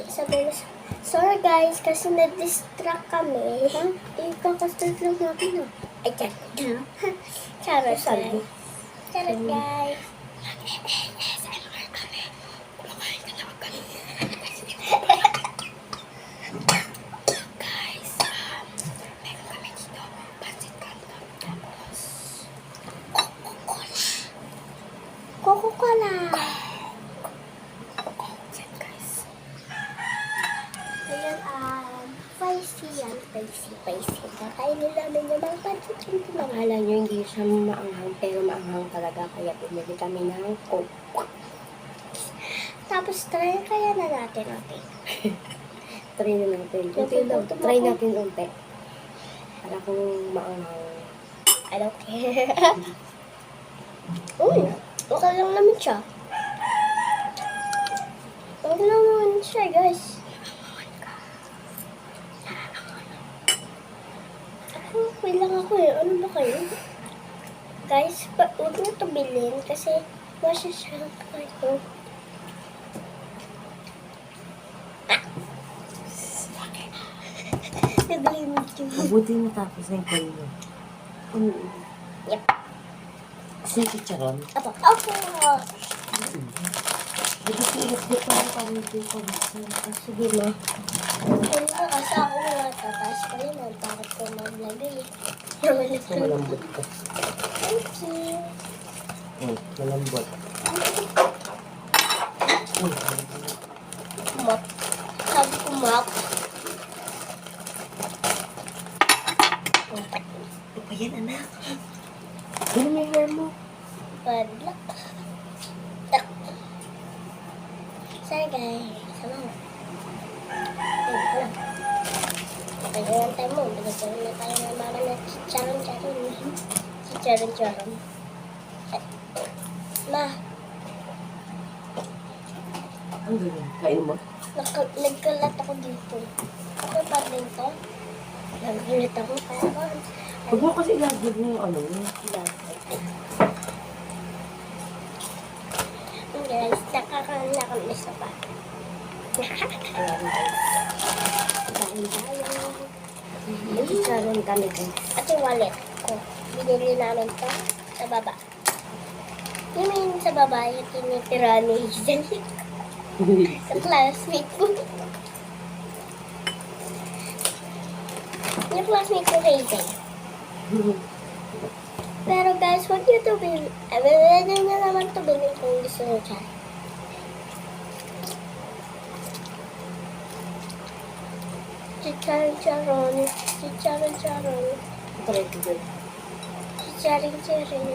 Sabi na, sorry guys, kasi na-distract kami. Ha? Kakastart lang natin, no? Ay, charot. Charot, guys. Charot, guys. Guys, meron kami dito. Pancit canton. Tapos, Coca-Cola. Yan, guys. Ayan, spicy yan. Spicy. Kakainin namin yung mga pancit canton. Akala nyo hindi siya maanghang, pero maanghang talaga. Kaya pumili kami ng Coke. Tapos, try kaya na natin, okay? Try na natin. Try natin unti. Para kung maanghang. I don't care. Uy, okay lang naman siya. Okay lang naman siya, guys. Okay lang ako eh. Ano ba kayo? Guys, huwag na ito bilhin kasi masasarap kayo. Naglimit yun. Mabuti natapos na yung kanina. Yep. Kasi chicharon. Apo. Opo. Hindi silas dito ang pamilya ko. Sige na. Ayun na kasi ako nga tataas ko yun. Ang takot ko maglagay. So, malambot ka. Thank you. Malambot. Mop. Sabi ko mop. Ito pa yan, anak. Ano may hair mo? Bad luck. Sorry guys. Sama mo. Okay, ganyan tayo mo. Binigyan na tayo ng mama na chicharon-charon. Chicharon-charon. Ma, Ang ganyan. Kain mo? nagkalat ako dito. Ano pa rin to? Nagkalat ako. Huwag mo kasi ilagyan mo yung ano. Guys, nakakamiss na pa. Kain tayo. May chicharon kami guys. At yung wallet ko, binili namin to sa baba. Yung sa baba, yung tinitira ni Hazel. Sa classmate ko. Yung classmate ko Hazel. Pero guys, huwag nyo ito bilhin. Bilhin nyo naman ito bilhin kung gusto nyo siya. Chicharon-charon. Chicharon-charon. Try to do. Chicharon-charon.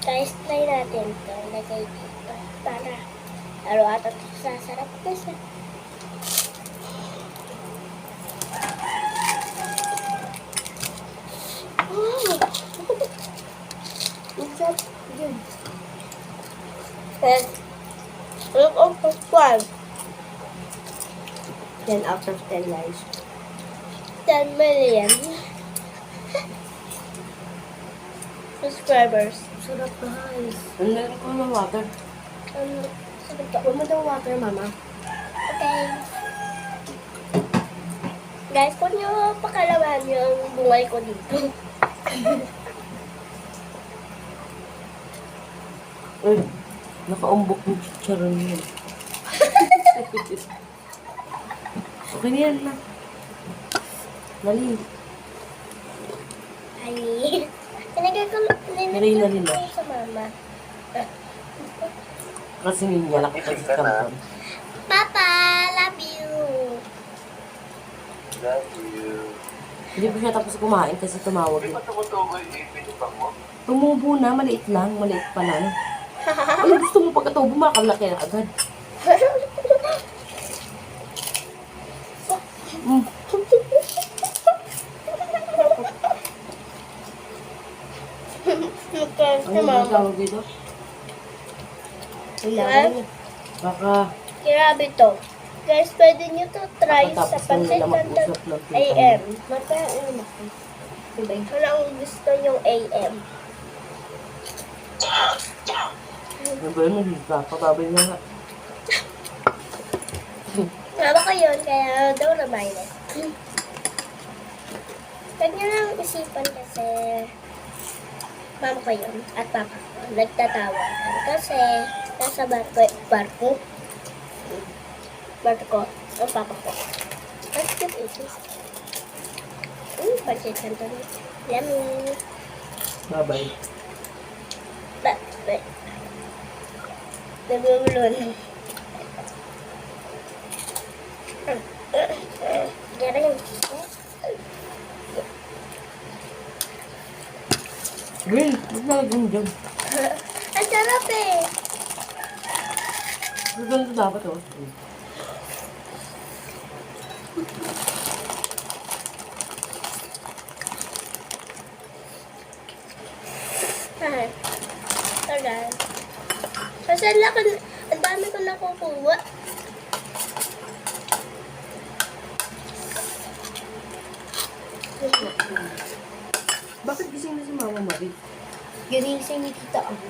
Guys, try natin ito. Lagay dito. Para araw-araw ito sasarap kasi. Oh! What's up? Good. And, look up for 12. 10 out of 10 guys. 10 million subscribers. Sarap guys. Nalagyan ko ng water. Sabi ko, Huwag mo daw water, mama. okay. Guys, kung nyo pakalaman yung bungay ko dito. Uy, nakaumbok yung chicharon yun. Okay na yan na. Dali. Ay, tinagay ko Nilagay na rin, ah. sa mama. Kasi nilalaki kasi kanton. Papa, love you. Love you. Hindi ko siya tapos kumain kasi tumawag. Di ba tumutubo yung ipinipang mo? Tumubo na, maliit lang, maliit pa lang. Ano gusto mo pagkatubo, makalaki na agad. Mm. Magkakas Ano na ba mama. tawag dito? Yes. Baka Grabe to. Guys, pwede nyo to try sa Pagkatapos ng pancit nila canton mag-usap ng tita AM. ano ba? Ano ang gusto nyong AM? Ano ba yun? Patabay na nga. Mama ko yun, kaya daw reminder. Huwag niyo lang isipan kasi mama ko yun at papa ko. Nagtatawagan kasi nasa barko ang papa ko. That's cute, isis. Pancit canton. Yummy. Bye-bye. But, nagulun. Garing. Will, huwag nalagyan dyan. Ang sarap eh. Ganito dapat oh. Tagal. Kasi ang dami ko nakukuha. Bakit gising na si Mama Marie? Ginising ni Tita ako.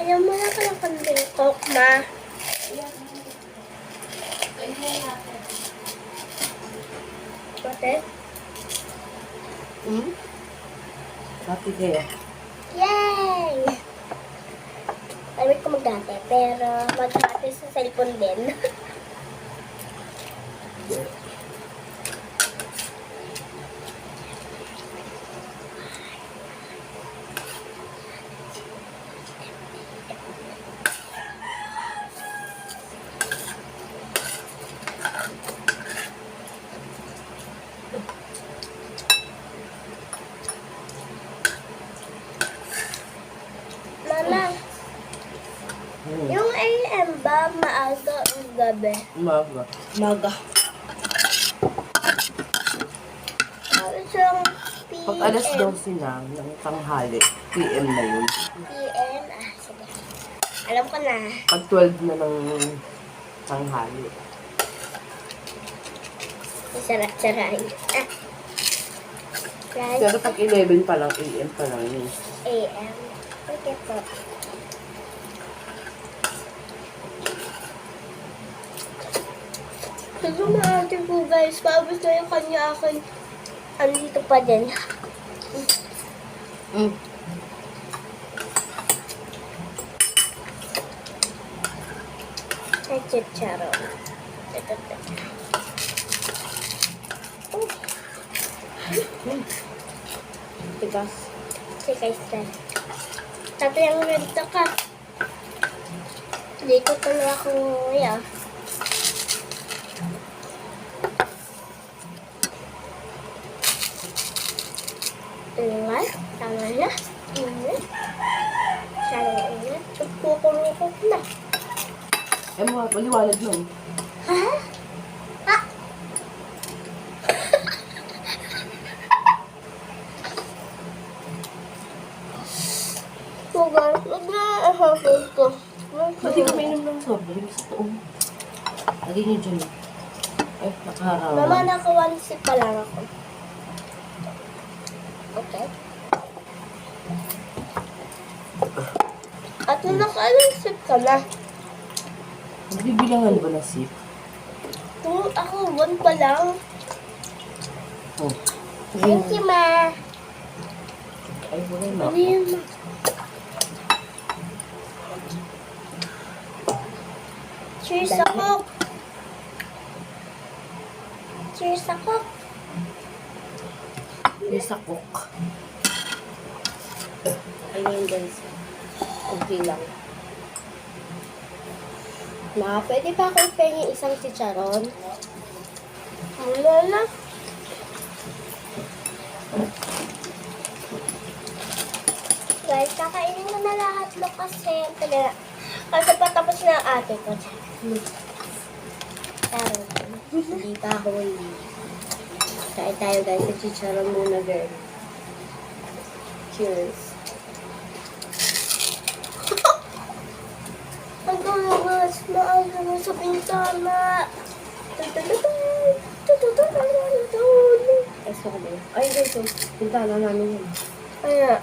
Ayaw mo na ka ng kandil ko, ma. Bakit? Dati kaya. Yay! Alam ko magdate, pero maghati sa cellphone din. Mama, yung AM ba maaga o gabi? Umaga. Maga. Tapos yung PM. Pag alas 12 na ng tanghali, PM na yun. PM? Sige. Alam ko na. Pag 12 na ng tanghali. Isarat-sarahin. Right? Pero pag 11 pa lang, AM pa lang yun. AM. Okay po. Sige na natin po guys. Paubos na yung kanya akin. Andito pa din. Ay, chicharon. Ito. Tigas. Sige, Stan. Sabi ang rento ka. Dito tuloy ako ngayon. Ingat. Tama na. Ingat. Sana ingat. Kukulukok na. Eh, maliwanag nun. Ha? Ha? Huwag na ahapon ko. Ba't di ka mainom ng soft drinks? Ito. Lagi niyo dyan. Eh, nakaharawan. Mama, naka-one sip pa lang ako. Okay. At nung naka-one sip ka na. Nagbibilangan ba na sip? Kung ako, one pa lang. Oh. Thank you, ma. Ay, wala na. Ano yun, ma? Cheers ako. Cheers ako. Isa cook. Ayun guys. Okay lang. Ma, pwede pa ako pengi isang chicharon? Wala na. Guys, kakainin ko na lahat mo kasi kasi patapos na ang ate ko. Pero, Hindi pa ako kain tayo guys. Sa chicharon muna girl. Cheers. ang gumagas, maaga mo sa pintana. Ay, sorry. Ay guys, so, pintana namin yun. Kaya,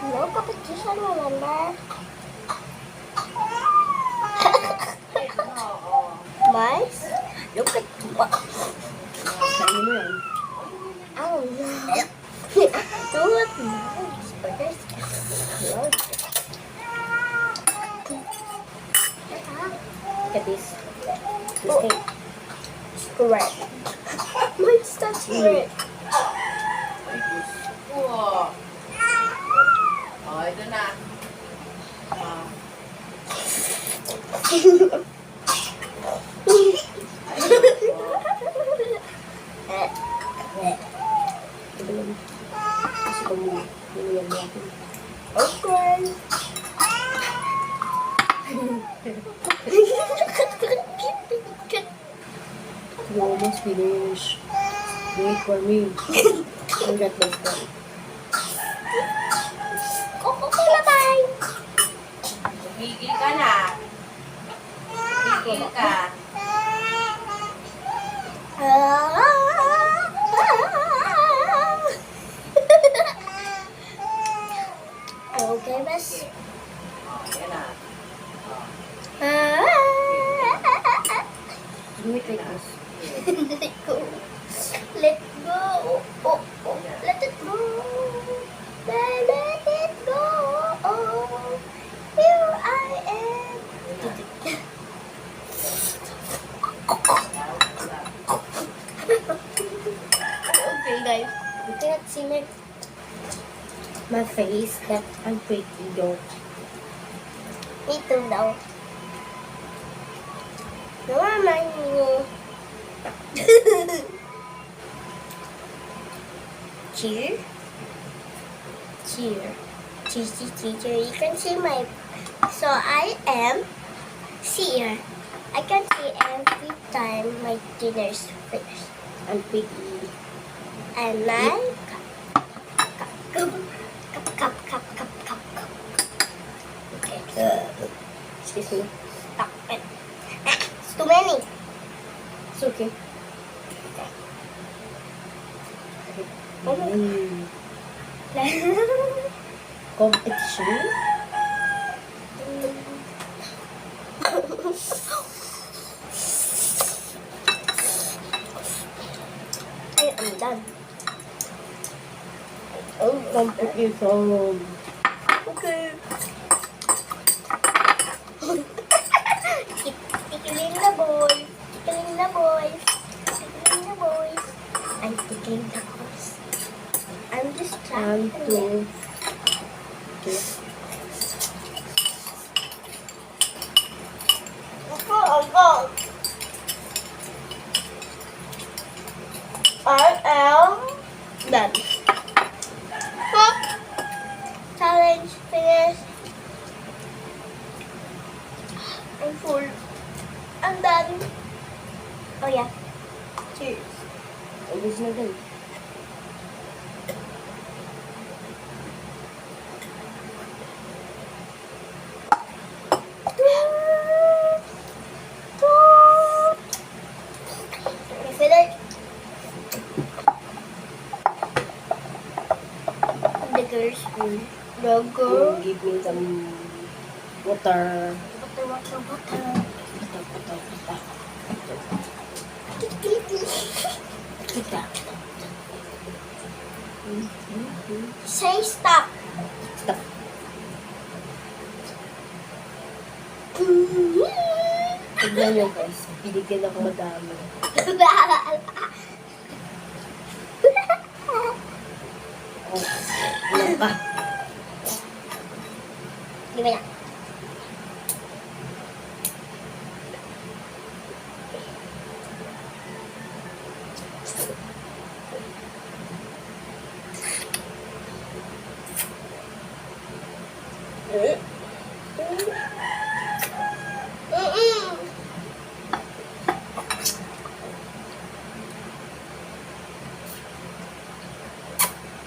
No competition, remember? Mice? Look at what? Kainin mo yan. Oh no. Do it nice, but there's blood. Look at this. This Oh. thing. Square. Mine's not square. Oo. Oh, ito na. Ah. Ito lang. Kasi kung niliyan mo ako. Okay. You almost finished. Wait for me. I'll get this done. Coca-Cola bye. Tumigil ka na. Tumigil ka. Okay, bes. Oh, yan na. Do it like this. Let go. Let go. Oh, oh. Let it go. Let it go. Oh, here I am. Okay, guys. You cannot see My face that I'm pretty though. me too daw. Naman mo. Cheer. Cheer. Cheer. You can see my... So I am seer. I can see every time my dinner's finished. I'm pretty. And my cup. Okay. Excuse me. Stop it. It's too many. It's okay. Competition? I'm done. Competition. Okay. Tickling the boys. Tickling the boys. Tickling the boys. I'm tickling the boys. I'm just trying One, two. Okay. I am done. Challenge finished. I'm full. I'm done. Oh yeah. Cheers. Ubus na din. You feel it? The girl's full. The girl. Give me some water. Water. Kita. Say stop. Stop. Tignan nyo guys. Binigyan ako madami. Oh, ilan pa? Di ba na?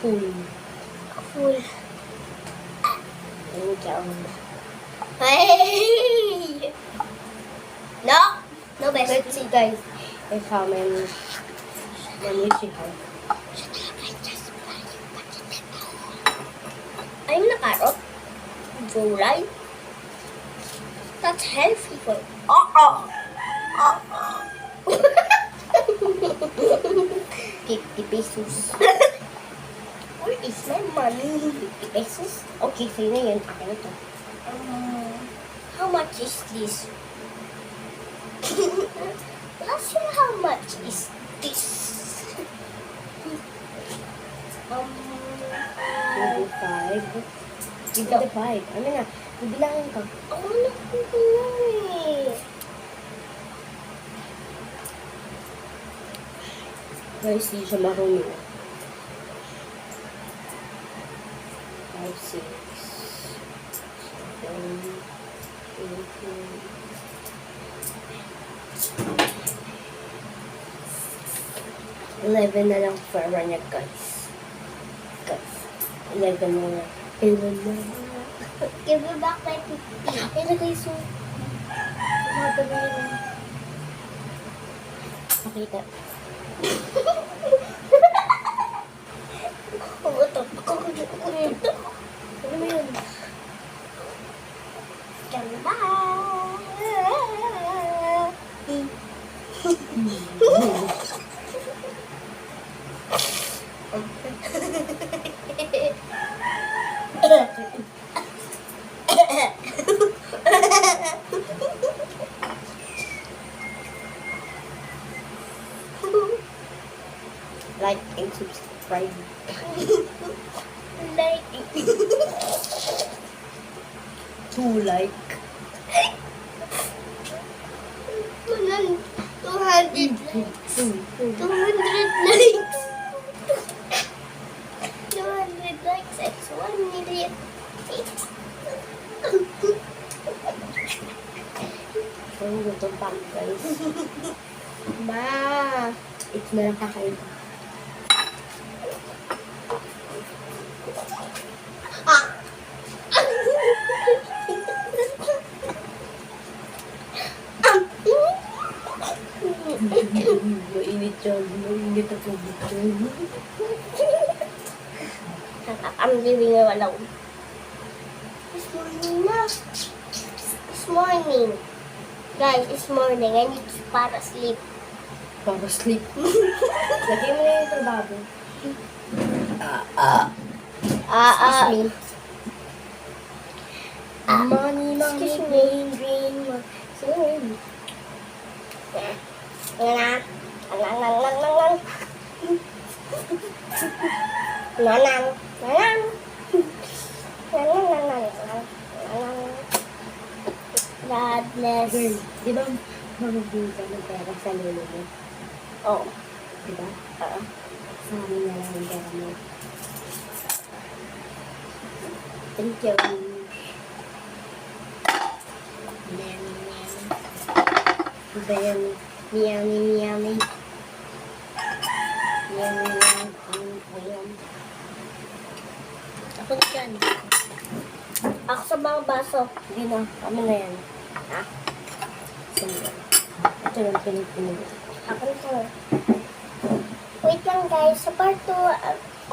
Full. Full. Ayun dyan. Hey! No! No, best. Let's see guys. If how many she have. I'm na carrot. July. That's healthy for 50 pesos. Where is my money? 50 pesos? Okay, sa'yo na yun. Akin na to. How much is this? Last year, how much is this? 25. 25. Ano na? Bibilangin ka. Ako na eh. Guys, di siya marunong. 5, 6, 7, 8, 11 na lang for niya, guys. Guys, 11 na lang. 11 na lang. Give me back my 50. Ilagay so. Magagawin na. Makita. Kugutom. Ano mo yun? Ganda. Like and subscribe. Like. To like. 200 likes. 200 likes. 200 likes. It's 1 million. So, gutom pa ako, guys. Ma. It's na lang kakain ko. Mainit yun. Mainit ang tubig yun. Nakakambili nga walang. It's morning na. It's morning. Guys, it's morning. I need to para sleep. Para sleep. Lagay mo na yung trabaho. Excuse me. Money, money, Excuse me. green, green. Sorry. Nga. Nanang. Nanang. Nanang. Nanang. God bless. Girl, di ba mamagin ka ng pera sa lolo mo? Oh. Di ba? Sa amin na lang yung pera mo. Thank you. Diba yan? Miyami, miyami. Miyami, miyami. Ako dyan. Ako sa mga baso. Hindi na, kami na yan. Ha? Sige. Ito lang pinipinili. Ako to. Wait lang guys. Sa part 2,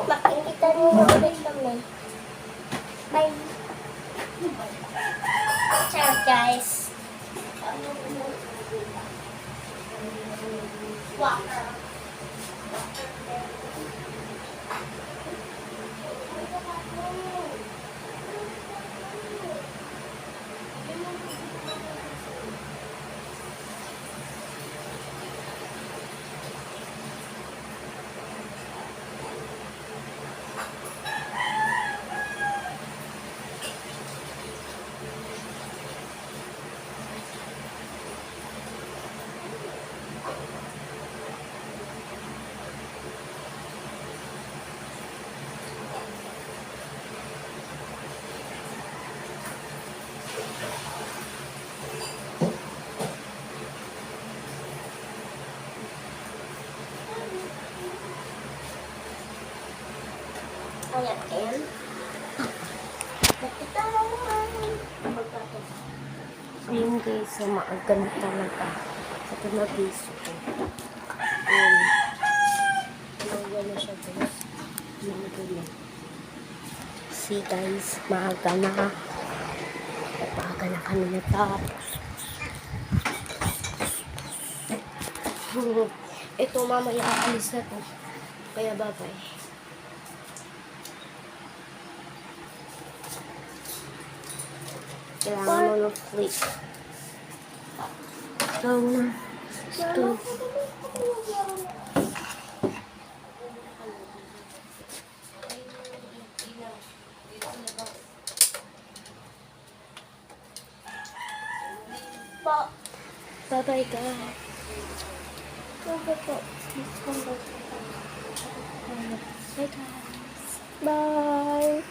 makikita niyo na ulit kami. Bye. Ciao guys. Wow. Ayan, ayan. Ayun guys, so maaganda talaga. Ito na piso ko. Ayun. Ayun na siya guys. Ayun na. kasi guys, maaga na. Maaga na kami natapos. Ito mamaya aalis na to. Kaya bye-bye. Kailangan mo ng flip. Ikaw na. Ito. Bye-bye guys. Bye guys. Bye.